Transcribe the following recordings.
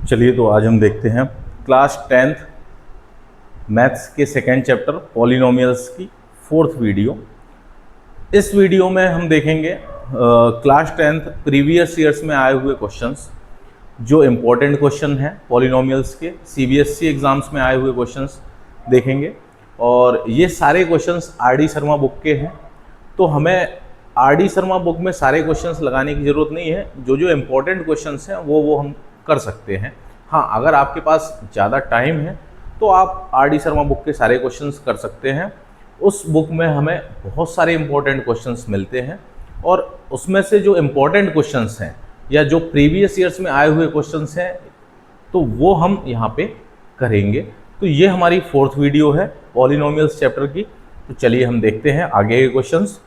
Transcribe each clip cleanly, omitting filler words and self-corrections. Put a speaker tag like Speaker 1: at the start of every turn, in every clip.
Speaker 1: चलिए तो आज हम देखते हैं क्लास 10th मैथ्स के सेकेंड चैप्टर पॉलिनोमियल्स की फोर्थ वीडियो। इस वीडियो में हम देखेंगे क्लास 10th प्रीवियस ईयर्स में आए हुए क्वेश्चंस, जो इम्पोर्टेंट क्वेश्चन हैं पॉलिनोमियल्स के, सीबीएसई एग्जाम्स में आए हुए क्वेश्चंस देखेंगे। और ये सारे क्वेश्चंस आर.डी. शर्मा बुक के हैं, तो हमें आर.डी. शर्मा बुक में सारे क्वेश्चंस लगाने की ज़रूरत नहीं है। जो जो इम्पोर्टेंट क्वेश्चंस हैं वो हम कर सकते हैं। हाँ, अगर आपके पास ज़्यादा टाइम है तो आप आर.डी. शर्मा बुक के सारे क्वेश्चंस कर सकते हैं। उस बुक में हमें बहुत सारे इम्पोर्टेंट क्वेश्चंस मिलते हैं, और उसमें से जो इम्पोर्टेंट क्वेश्चंस हैं या जो प्रीवियस ईयर्स में आए हुए क्वेश्चंस हैं, तो वो हम यहाँ पे करेंगे। तो ये हमारी फोर्थ वीडियो है पॉलिनोमियल्स चैप्टर की। तो चलिए हम देखते हैं आगे के क्वेश्चंस।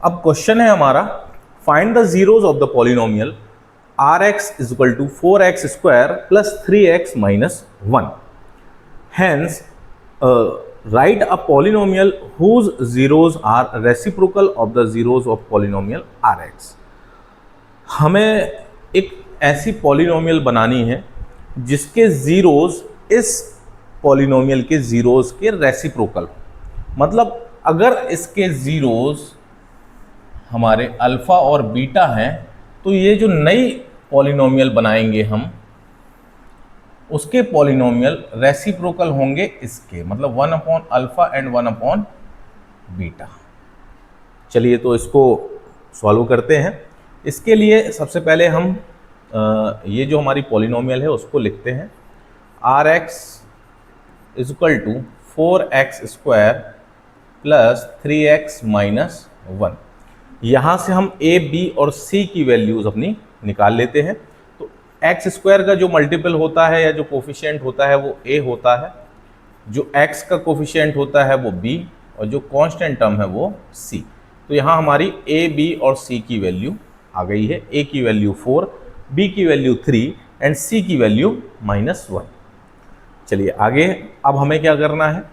Speaker 1: अब क्वेश्चन है हमारा, find the zeros of the polynomial Rx is equal to 4x square plus 3x minus 1। Hence write a polynomial whose zeros are reciprocal of the zeros of polynomial Rx। हमें एक ऐसी polynomial बनानी है जिसके zeros इस polynomial के zeros के reciprocal, मतलब अगर इसके जीरोज हमारे अल्फ़ा और बीटा हैं, तो ये जो नई पॉलिनोमियल बनाएंगे हम, उसके पॉलिनोमियल रेसिप्रोकल होंगे इसके, मतलब 1 upon alpha and 1 upon beta. चलिए तो इसको सॉल्व करते हैं। इसके लिए सबसे पहले हम ये जो हमारी पॉलिनोमियल है उसको लिखते हैं। Rx is equal to 4x square plus 3x minus 1। यहाँ से हम a, b और c की वैल्यूज़ अपनी निकाल लेते हैं। तो x स्क्वायर का जो मल्टीपल होता है या जो कोफिशिएंट होता है वो a होता है, जो x का कोफिशिएंट होता है वो b, और जो कांस्टेंट टर्म है वो c। तो यहाँ हमारी a, b और c की वैल्यू आ गई है। a की वैल्यू 4, b की वैल्यू 3 एंड c की वैल्यू -1। चलिए आगे, अब हमें क्या करना है,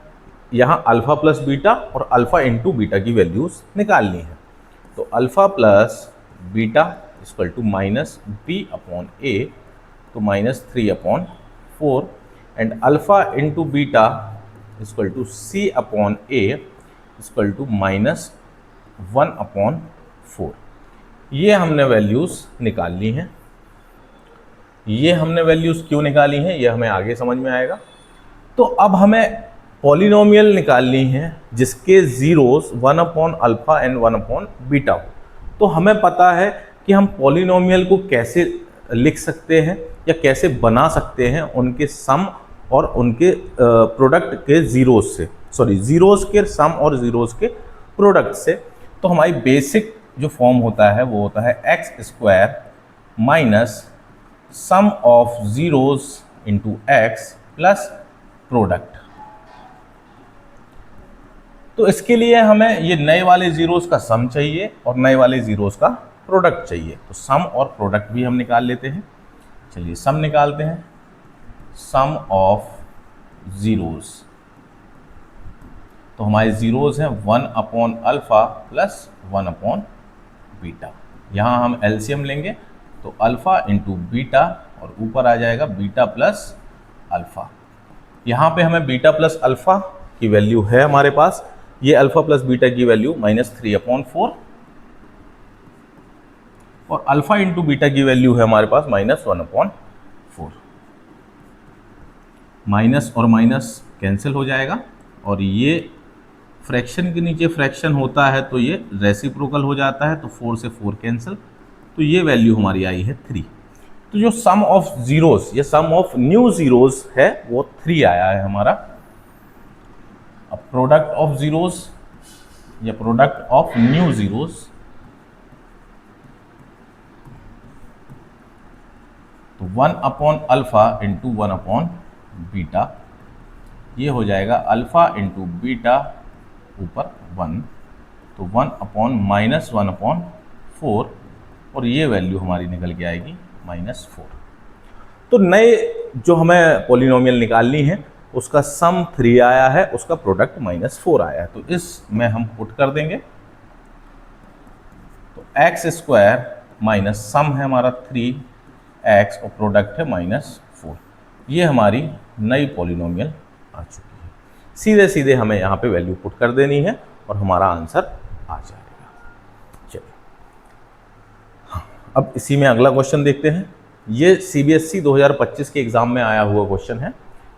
Speaker 1: यहाँ अल्फ़ा प्लस बीटा और अल्फ़ा इंटू बीटा की वैल्यूज़ निकालनी है। तो alpha plus beta equal to minus B upon A, तो -3/4, and alpha into beta equal to C upon A equal to -1/4। ये हमने वैल्यूज़ निकाल ली हैं। ये हमने वैल्यूज़ क्यों निकाली हैं ये हमें आगे समझ में आएगा। तो अब हमें पॉलिनोमियल निकालनी है जिसके zeros 1 upon alpha and 1 upon beta हो। तो हमें पता है कि हम पॉलिनोमियल को कैसे लिख सकते हैं या कैसे बना सकते हैं, उनके सम और उनके प्रोडक्ट के जीरोस से, जीरोस के सम और जीरोस के प्रोडक्ट से। तो हमारी बेसिक जो फॉर्म होता है वो होता है x square minus sum of zeros into x plus product. तो इसके लिए हमें ये नए वाले जीरोस का सम चाहिए और नए वाले जीरोस का प्रोडक्ट चाहिए। तो सम और प्रोडक्ट भी हम निकाल लेते हैं। चलिए सम निकालते हैं। सम ऑफ जीरोस, तो हमारे जीरोस हैं 1 upon alpha plus 1 upon beta. यहाँ हम एलसीएम लेंगे तो अल्फ़ा इंटू बीटा, और ऊपर आ जाएगा बीटा प्लस अल्फ़ा। यहाँ पे हमें बीटा प्लस अल्फ़ा की वैल्यू है हमारे पास, ये अल्फ़ा प्लस बीटा की वैल्यू -3/4, और अल्फ़ा इंटू बीटा की वैल्यू है हमारे पास -1/4। माइनस और माइनस कैंसिल हो जाएगा, और ये फ्रैक्शन के नीचे फ्रैक्शन होता है तो ये रेसिप्रोकल हो जाता है, तो 4 से 4 कैंसिल, तो ये वैल्यू हमारी आई है 3। तो जो सम ऑफ जीरोस या सम ऑफ न्यू जीरोस है वो 3 आया है हमारा। अब प्रोडक्ट ऑफ जीरोस या प्रोडक्ट ऑफ न्यू जीरोस, तो 1 upon alpha into 1 upon beta, ये हो जाएगा अल्फ़ा इंटू बीटा ऊपर 1, तो 1 अपॉन -1/4, और ये वैल्यू हमारी निकल के आएगी -4। तो नए जो हमें पॉलिनोमियल निकालनी है उसका सम 3 आया है, उसका प्रोडक्ट -4 आया है, तो इसमें हम पुट कर देंगे। तो x² माइनस सम है हमारा 3x और प्रोडक्ट है -4। ये हमारी नई पॉलिनोमियल आ चुकी है। सीधे सीधे हमें यहाँ पे वैल्यू पुट कर देनी है और हमारा आंसर आ जाएगा। चलिए अब इसी में अगला क्वेश्चन देखते हैं। ये CBSE 2025 के एग्जाम में आया हुआ क्वेश्चन है।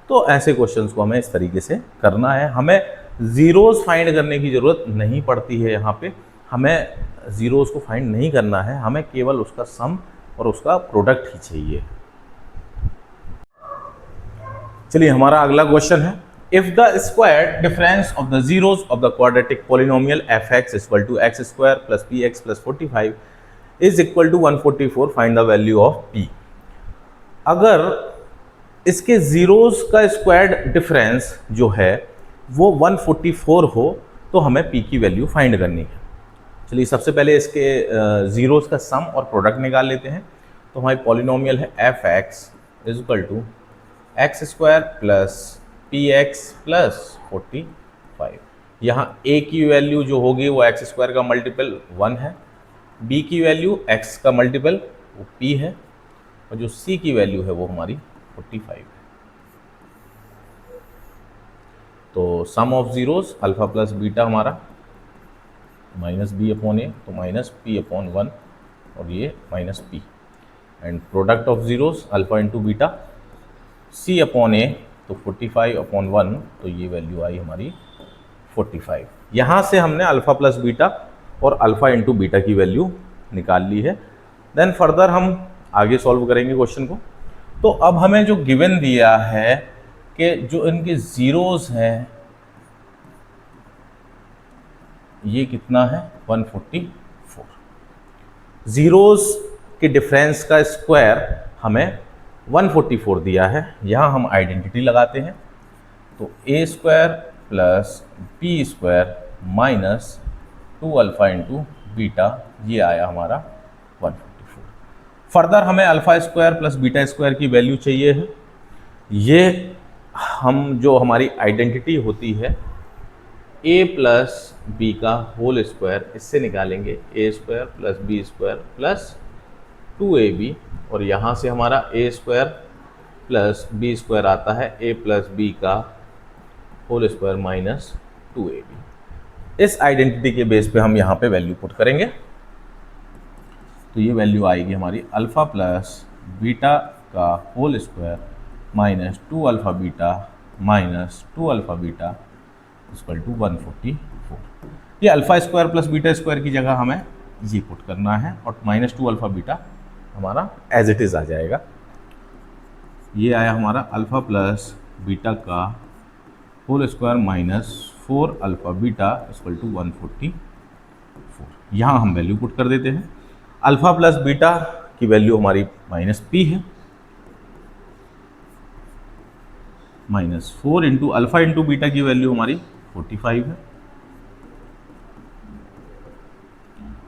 Speaker 1: तो ऐसे क्वेश्चंस को हमें इस तरीके से करना है। हमें जीरोस फाइंड करने की जरूरत नहीं पड़ती है। यहाँ पे हमें जीरोस को फाइंड नहीं करना है, हमें केवल उसका सम और उसका प्रोडक्ट ही चाहिए। चलिए हमारा अगला क्वेश्चन है, if the square difference of the zeros of the quadratic polynomial fx equal to x square plus px plus 45 is equal to 144, find the value of p। अगर इसके जीरोस का स्क्वायर्ड डिफरेंस जो है वो 144 हो तो हमें p की वैल्यू फाइंड करनी है। चलिए सबसे पहले इसके जीरोस का सम और प्रोडक्ट निकाल लेते हैं। तो हमारी पॉलिनोमियल है fx is equal to x square plus px plus 45। यहाँ a की वैल्यू जो होगी वो एक्स स्क्वायर का मल्टीपल 1 है, b की वैल्यू x का मल्टीपल वो p है, और जो c की वैल्यू है वो हमारी 45 है। तो sum of zeros alpha plus beta हमारा -b/a, तो -p/1 और ये -p, and product of zeros alpha into beta c/a, तो 45/1, तो ये वैल्यू आई हमारी 45। यहाँ से हमने अल्फा प्लस बीटा और अल्फा इंटू बीटा की वैल्यू निकाल ली है। देन फर्दर हम आगे सॉल्व करेंगे क्वेश्चन को। तो अब हमें जो गिवन दिया है कि जो इनके जीरोस हैं ये कितना है 144। जीरोस के डिफरेंस का स्क्वायर हमें 144 दिया है। यहाँ हम आइडेंटिटी लगाते हैं, तो a square plus b square minus 2 alpha into beta, ये आया हमारा 144। फर्दर हमें alpha square plus beta square की वैल्यू चाहिए है। ये हम जो हमारी आइडेंटिटी होती है a प्लस बी का होल स्क्वायर, इससे निकालेंगे a square plus B square plus 2ab, और यहाँ से हमारा a square plus B square आता है a प्लस बी का होल स्क्वायर माइनस 2ab। इस आइडेंटिटी के बेस पे हम यहाँ पे वैल्यू पुट करेंगे। तो ये वैल्यू आएगी हमारी अल्फा प्लस बीटा का whole square minus 2 alpha beta minus 2 alpha beta equal to 144। ये alpha square plus beta square की जगह हमें ये पुट करना है, और -2 अल्फा बीटा हमारा एज इट इज़ आ जाएगा। ये आया हमारा अल्फा प्लस बीटा का whole square minus 4 alpha beta equal to 144। यहाँ हम वैल्यू पुट कर देते हैं। अल्फा प्लस बीटा की वैल्यू हमारी -p है, -4 इंटू अल्फा इंटू बीटा की वैल्यू हमारी 45 है,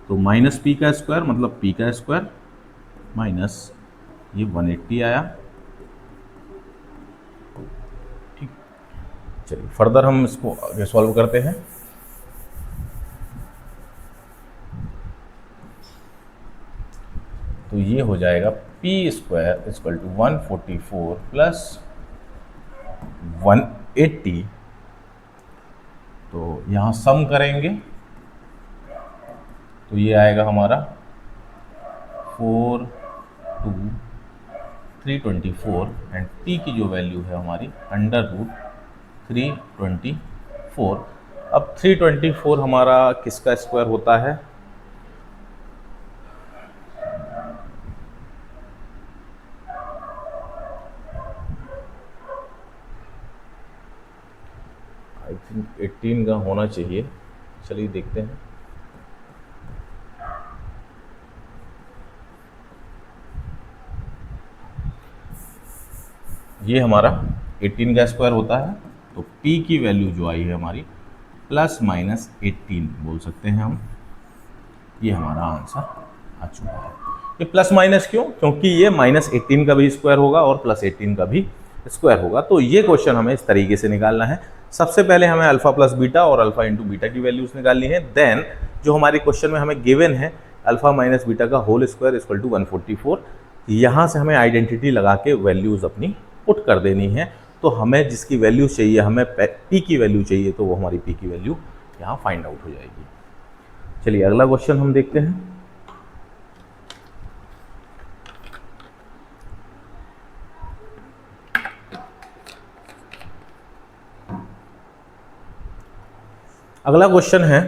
Speaker 1: तो -p का स्क्वायर मतलब p का स्क्वायर माइनस ये 180 आया। ठीक, चलिए फर्दर हम इसको आगे सॉल्व करते हैं। तो ये हो जाएगा p square equal to 144 plus 180। तो यहाँ सम करेंगे तो ये आएगा हमारा 4 2 324, एंड p की जो वैल्यू है हमारी √324। अब 324 हमारा किसका स्क्वायर होता है? आई थिंक 18 का होना चाहिए। चलिए देखते हैं। ये हमारा 18 का स्क्वायर होता है, तो p की वैल्यू जो आई है हमारी ±18 बोल सकते हैं हम। ये हमारा आंसर आ चुका है। ये प्लस माइनस क्यों? क्योंकि ये -18 का भी स्क्वायर होगा और +18 का भी स्क्वायर होगा। तो ये क्वेश्चन हमें इस तरीके से निकालना है। सबसे पहले हमें अल्फा प्लस बीटा और अल्फा इंटू बीटा की वैल्यूज निकालनी है। देन जो हमारे क्वेश्चन में हमें गिवन है अल्फा माइनस बीटा का होल स्क्वायर इक्वल टू 144, यहाँ से हमें आइडेंटिटी लगा के वैल्यूज अपनी पुट कर देनी है। तो हमें जिसकी वैल्यू चाहिए, हमें पी की वैल्यू चाहिए, तो वो हमारी पी की वैल्यू यहाँ फाइंड आउट हो जाएगी। चलिए अगला क्वेश्चन हम देखते हैं। अगला क्वेश्चन है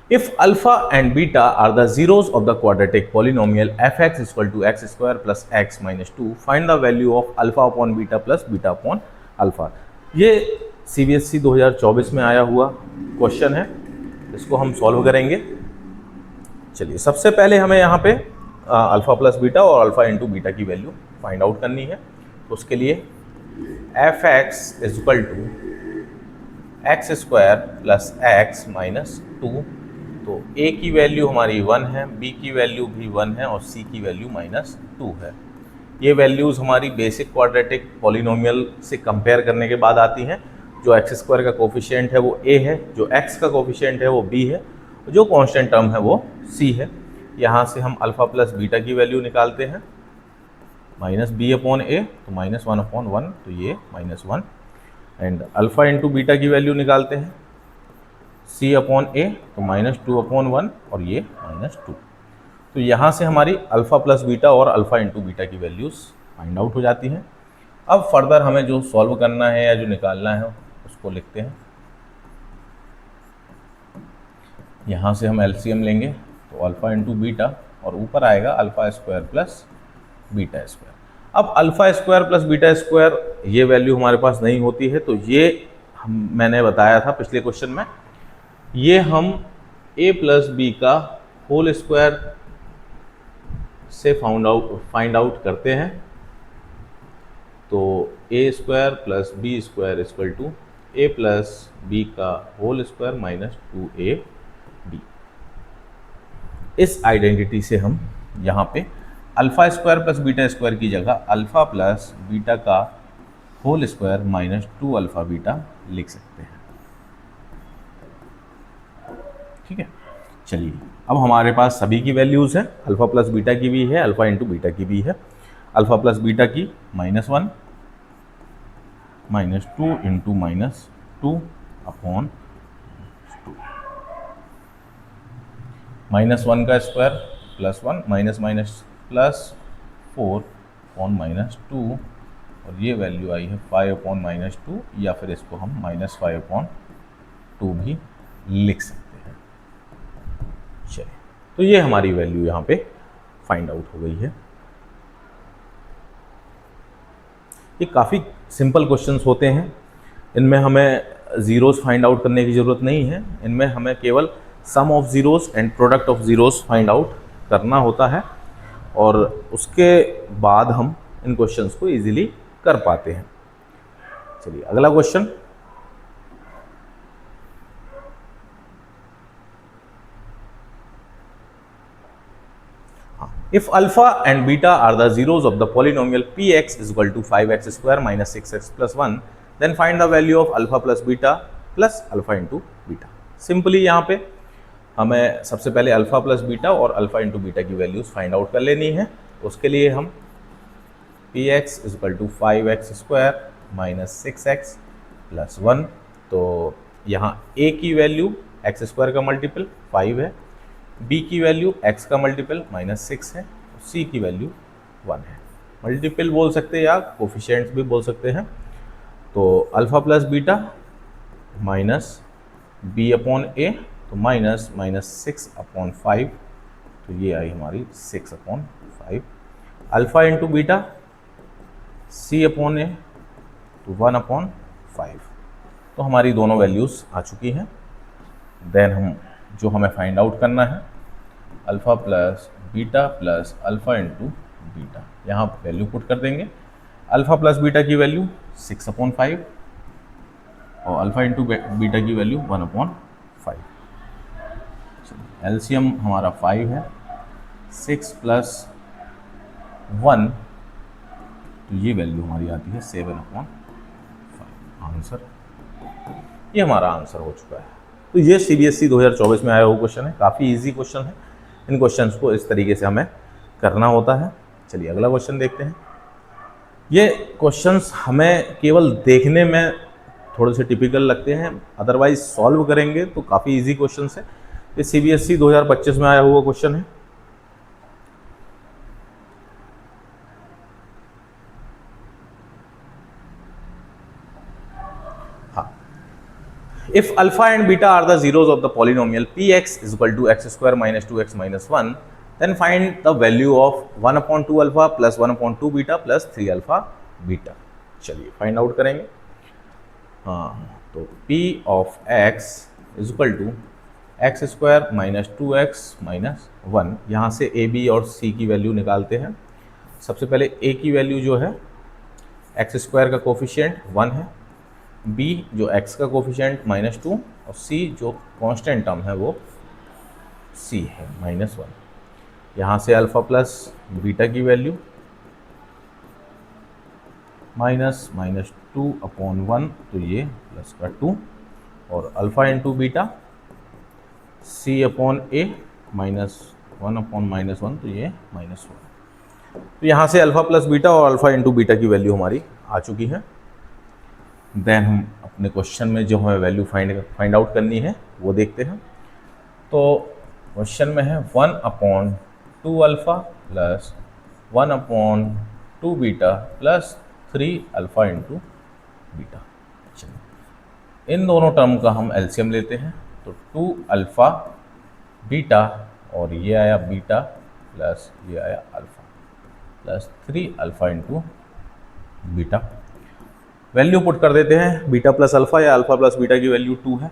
Speaker 1: if alpha and beta are the zeros of the quadratic polynomial fx is equal to x square plus x minus 2, find the value of alpha upon beta plus beta upon alpha। ये CBSE 2024 में आया हुआ question है, इसको हम solve करेंगे। चलिए सबसे पहले हमें यहाँ पे अल्फा प्लस बीटा और अल्फा इंटू बीटा की वैल्यू फाइंड आउट करनी है। तो उसके लिए f x is equal to x square plus x minus 2। तो a की वैल्यू हमारी 1 है, b की वैल्यू भी 1 है और c की वैल्यू -2 है। ये वैल्यूज़ हमारी बेसिक क्वाड्रेटिक पॉलिनोमियल से कंपेयर करने के बाद आती हैं। जो एक्स स्क्वायर का कोफिशिएंट है वो a है, जो x का कोफिशिएंट है वो b है, जो कांस्टेंट टर्म है वो c है। यहाँ से हम अल्फा प्लस बीटा की वैल्यू निकालते हैं, -b अपॉन a, तो -1 अपॉन 1, तो ये -1। एंड अल्फा इंटू बीटा की वैल्यू निकालते हैं, c अपॉन a, तो -2 अपॉन 1 और ये -2। तो यहाँ से हमारी अल्फ़ा प्लस बीटा और अल्फ़ा इंटू बीटा की वैल्यूज़ फाइंड आउट हो जाती हैं। अब फर्दर हमें जो सॉल्व करना है या जो निकालना है उसको लिखते हैं। यहाँ से हम एलसीएम लेंगे, तो अल्फ़ा इंटू बीटा और ऊपर आएगा alpha square plus beta square. अब alpha square plus beta square ये वैल्यू हमारे पास नहीं होती है, तो ये मैंने बताया था पिछले क्वेश्चन में, ये हम a प्लस बी का होल स्क्वायर से फाइंड आउट करते हैं। तो a square plus B square equal to a plus B का होल स्क्वायर माइनस 2ab। इस आइडेंटिटी से हम यहाँ पे alpha square plus beta square की जगह अल्फ़ा प्लस बीटा का whole square minus 2 alpha beta लिख सकते हैं। ठीक है, चलिए अब हमारे पास सभी की वैल्यूज़ हैं, अल्फ़ा प्लस बीटा की भी है, अल्फ़ा इंटू बीटा की भी है। अल्फ़ा प्लस बीटा की -1 -2 इंटू -2 अपॉन 2, -1 का स्क्वायर +1 माइनस माइनस +4 अपॉन -2, और ये वैल्यू आई है 5 अपॉन -2, या फिर इसको हम -5 अपॉन 2 भी लिख सकते हैं। चलिए, तो ये हमारी वैल्यू यहाँ पे फाइंड आउट हो गई है। ये काफ़ी सिंपल क्वेश्चंस होते हैं, इनमें हमें ज़ीरोज़ फाइंड आउट करने की ज़रूरत नहीं है। इनमें हमें केवल sum of zeros and product of zeros find out करना होता है, और उसके बाद हम इन क्वेश्चंस को इजीली कर पाते हैं। चलिए अगला question, if alpha and beta are the zeros of the polynomial px is equal to 5x square minus 6x plus 1, then find the value of alpha plus beta plus alpha into beta। Simply यहाँ पे हमें सबसे पहले alpha plus beta और alpha into beta की values find out कर लेनी है। उसके लिए हम px is equal to 5x square minus 6x plus 1, तो यहाँ a की वैल्यू x स्क्वायर का मल्टीपल 5 है, b की वैल्यू x का मल्टीपल -6 है, c की वैल्यू 1 है। मल्टीपल बोल सकते हैं या कोफिशिएंट्स भी बोल सकते हैं। तो alpha plus beta minus b upon a, तो -6 अपॉन 5, तो ये आई हमारी 6 upon 5। Alpha into beta c upon a, तो 1 अपॉन 5। तो हमारी दोनों वैल्यूज़ आ चुकी हैं। देन हम जो हमें फाइंड आउट करना है alpha plus beta plus alpha into beta, यहाँ वैल्यू पुट कर देंगे। अल्फ़ा प्लस बीटा की वैल्यू 6 अपॉन 5, और अल्फ़ा इंटू बीटा की वैल्यू 1/5। एलसीएम हमारा 5 है, 6 + 1, तो ये वैल्यू हमारी आती है 7/5। आंसर, ये हमारा आंसर हो चुका है। तो ये CBSE 2024 में आया हुआ क्वेश्चन है, काफ़ी इजी क्वेश्चन है। इन क्वेश्चंस को इस तरीके से हमें करना होता है। चलिए अगला क्वेश्चन देखते हैं। ये क्वेश्चंस हमें केवल देखने में थोड़े से टिपिकल लगते हैं, अदरवाइज सॉल्व करेंगे तो काफ़ी इजी क्वेश्चंस है। ये CBSE 2025 में आया हुआ क्वेश्चन है। If alpha and beta are the zeros of the polynomial px is equal to x² minus 2x minus 1, then find the value of 1/2 alpha plus 1/2 beta plus 3 alpha beta। चलिए find out करेंगे। तो p of x is equal to x² minus 2x minus 1, यहाँ से a, b और c की value निकालते हैं। सबसे पहले a की वैल्यू जो है x² का कोफिशिएंट 1 है, b जो x का कोफिशिएंट -2 और c जो कांस्टेंट टर्म है वो c है -1। यहाँ से अल्फ़ा प्लस बीटा की वैल्यू -2/1, तो ये प्लस का 2, और अल्फ़ा इंटू बीटा c/a -1/-1, तो ये -1। तो यहाँ से अल्फ़ा प्लस बीटा और अल्फ़ा इंटू बीटा की वैल्यू हमारी आ चुकी है। देन हम अपने क्वेश्चन में जो हमें वैल्यू फाइंड आउट करनी है वो देखते हैं। तो क्वेश्चन में है 1/2 alpha plus 1/2 beta plus 3 alpha into beta. चलिए इन दोनों टर्म का हम एलसीएम लेते हैं। तो 2 अल्फ़ा बीटा और ये आया बीटा प्लस ये आया alpha plus 3 alpha into beta. Value put कर देते हैं। बीटा प्लस अल्फ़ा या अल्फ़ा प्लस बीटा की वैल्यू 2 है,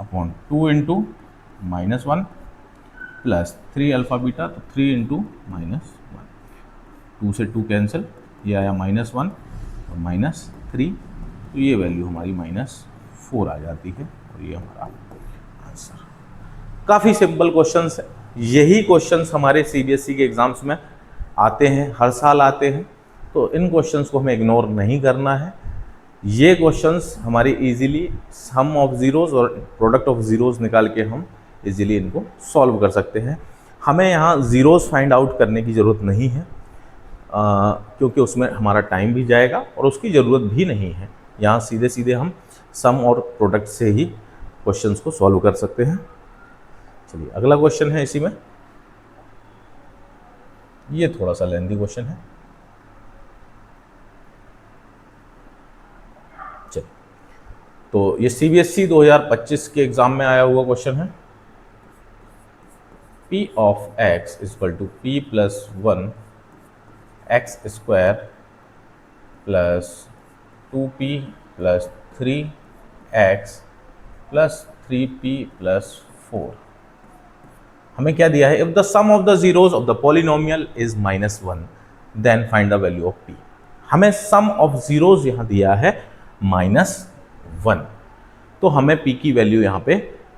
Speaker 1: upon 2 into -1 plus 3 alpha beta, तो 3 इंटू -1, 2 से 2 कैंसिल, ये आया -1 और -3, तो ये वैल्यू हमारी -4 आ जाती है और ये हमारा आंसर। काफ़ी सिंपल क्वेश्चंस है। यही क्वेश्चंस हमारे CBSE के एग्ज़ाम्स में आते हैं, हर साल आते हैं, तो इन क्वेश्चंस को हमें इग्नोर नहीं करना है। ये क्वेश्चंस हमारी इजीली सम ऑफ ज़ीरोज़ और प्रोडक्ट ऑफ ज़ीरोज़ निकाल के हम इजीली इनको सॉल्व कर सकते हैं। हमें यहाँ ज़ीरोज़ फाइंड आउट करने की ज़रूरत नहीं है, क्योंकि उसमें हमारा टाइम भी जाएगा और उसकी ज़रूरत भी नहीं है। यहाँ सीधे सीधे हम सम और प्रोडक्ट से ही क्वेश्चंस को सॉल्व कर सकते हैं। चलिए अगला क्वेश्चन है इसी में। ये थोड़ा सा लेंथी क्वेश्चन है। चलिए, तो ये CBSE 2025 के एग्जाम में आया हुआ क्वेश्चन है। p of x is equal to p plus 1 x square plus 2p plus 3x plus 3p plus 4। हमें क्या दिया है? If the sum of the zeros of the polynomial is -1 then find the value of p। हमें सम of zeros यहाँ दिया है -1, तो हमें p की वैल्यू यहाँ पे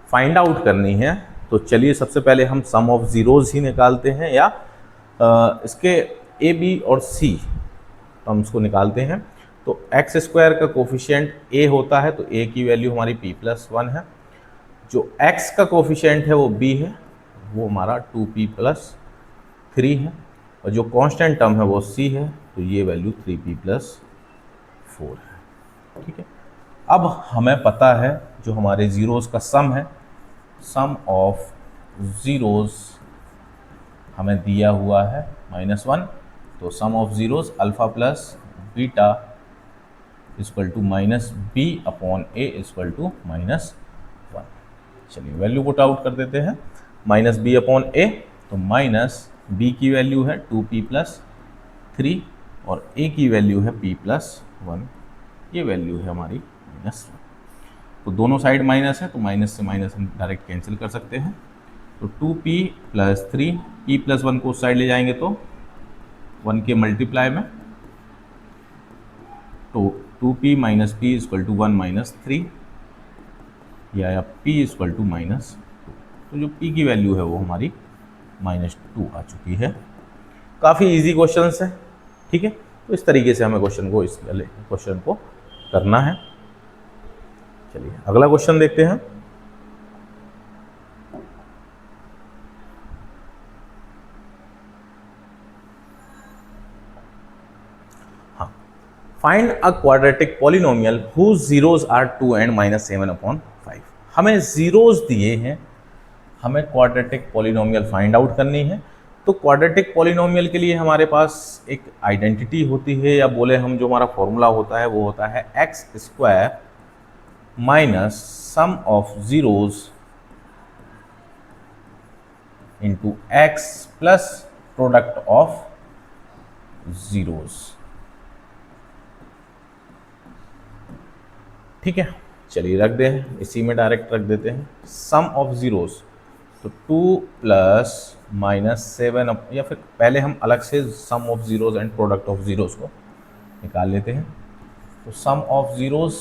Speaker 1: फाइंड आउट करनी है। तो चलिए सबसे पहले हम सम ऑफ जीरोज ही निकालते हैं, या इसके a b और c टर्म्स को निकालते हैं। तो एक्स स्क्वायर का कोफिशिएंट a होता है, तो a की वैल्यू हमारी p + 1 है। जो x का कोफिशिएंट है वो b है, वो हमारा 2p + 3 है, और जो कांस्टेंट टर्म है वो c है, तो ये वैल्यू 3p + 4 है। ठीक है, अब हमें पता है जो हमारे ज़ीरोज़ का सम है, सम ऑफ ज़ीरोज़ हमें दिया हुआ है -1, तो sum of zeros alpha plus beta equal to -b/a equal to -1। चलिए वैल्यू पुट आउट कर देते हैं। -b/a, तो -b की वैल्यू है 2p + 3 और a की वैल्यू है p + 1, ये वैल्यू है हमारी -1। तो दोनों साइड माइनस है, तो माइनस से माइनस हम डायरेक्ट कैंसिल कर सकते हैं। तो 2p + 3, p + 1 को उस साइड ले जाएंगे तो 1 के मल्टीप्लाई में, तो 2p minus p equal to 1 minus 3, या p इक्वल टू माइनस 2। तो जो p की वैल्यू है वो हमारी -2 आ चुकी है। काफ़ी इजी क्वेश्चंस है, ठीक है। तो इस तरीके से हमें क्वेश्चन को करना है। चलिए अगला क्वेश्चन देखते हैं। हाँ, find a quadratic polynomial whose zeros are 2 and -7/5। हमें जीरोज दिए हैं, हमें क्वाड्रेटिक पॉलिनोमियल फाइंड आउट करनी है। तो क्वाड्रेटिक पॉलिनोमियल के लिए हमारे पास एक आइडेंटिटी होती है, या बोले हम जो हमारा फॉर्मूला होता है वो होता है x square minus sum of zeros into x plus product of zeros. ठीक है, चलिए रख दे, इसी में डायरेक्ट रख देते हैं सम ऑफ जीरोज। तो 2 प्लस -7, या फिर पहले हम अलग से sum of zeros and product of zeros को निकाल लेते हैं। तो सम ऑफ जीरोज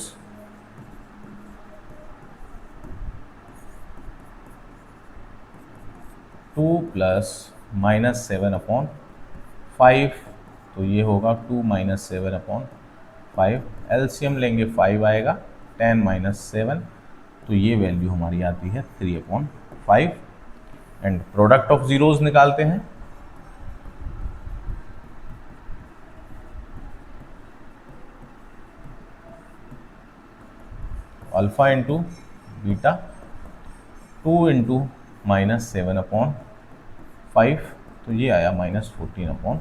Speaker 1: 2 प्लस -7/5, तो ये होगा 2 - 7/5। एलसीएम लेंगे 5 आएगा, 10 - 7, तो ये वैल्यू हमारी आती है 3/5। एंड प्रोडक्ट ऑफ जीरोज निकालते हैं। अल्फा इंटू बीटा, 2 इंटू -7/5, तो ये आया -14/5।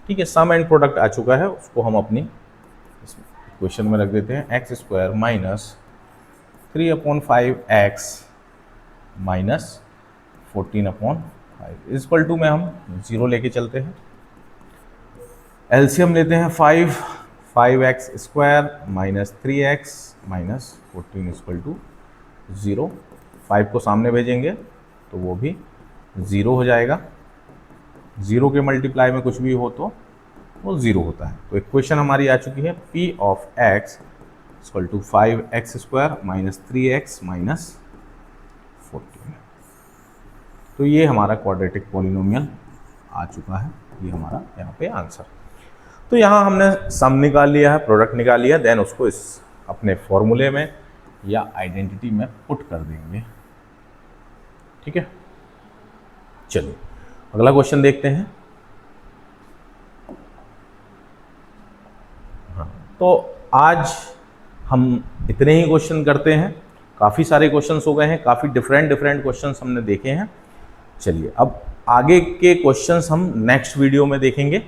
Speaker 1: ठीक है, सम एंड प्रोडक्ट आ चुका है, उसको हम अपनी इक्वेशन में रख देते हैं। X square minus 3/5x minus 14/5 equal to में हम 0 लेके चलते हैं। एलसीएम लेते हैं 5x square minus 3x minus 14 equal to 0। 5 को सामने भेजेंगे तो वो भी 0 हो जाएगा। 0 के मल्टीप्लाई में कुछ भी हो तो वो 0 होता है। तो इक्वेशन हमारी आ चुकी है p of x equal to 5x square minus 3x minus 14। तो ये हमारा क्वाड्रेटिक पॉलिनोमियल आ चुका है, ये हमारा यहाँ पे आंसर। तो यहाँ हमने सम निकाल लिया है, प्रोडक्ट निकाल लिया, देन उसको इस अपने फॉर्मूले में या आइडेंटिटी में पुट कर देंगे। ठीक है, चलिए अगला क्वेश्चन देखते हैं। हाँ, तो आज हम इतने ही क्वेश्चन करते हैं। काफ़ी सारे क्वेश्चंस हो गए हैं, काफ़ी डिफरेंट क्वेश्चंस हमने देखे हैं। चलिए अब आगे के क्वेश्चंस हम नेक्स्ट वीडियो में देखेंगे।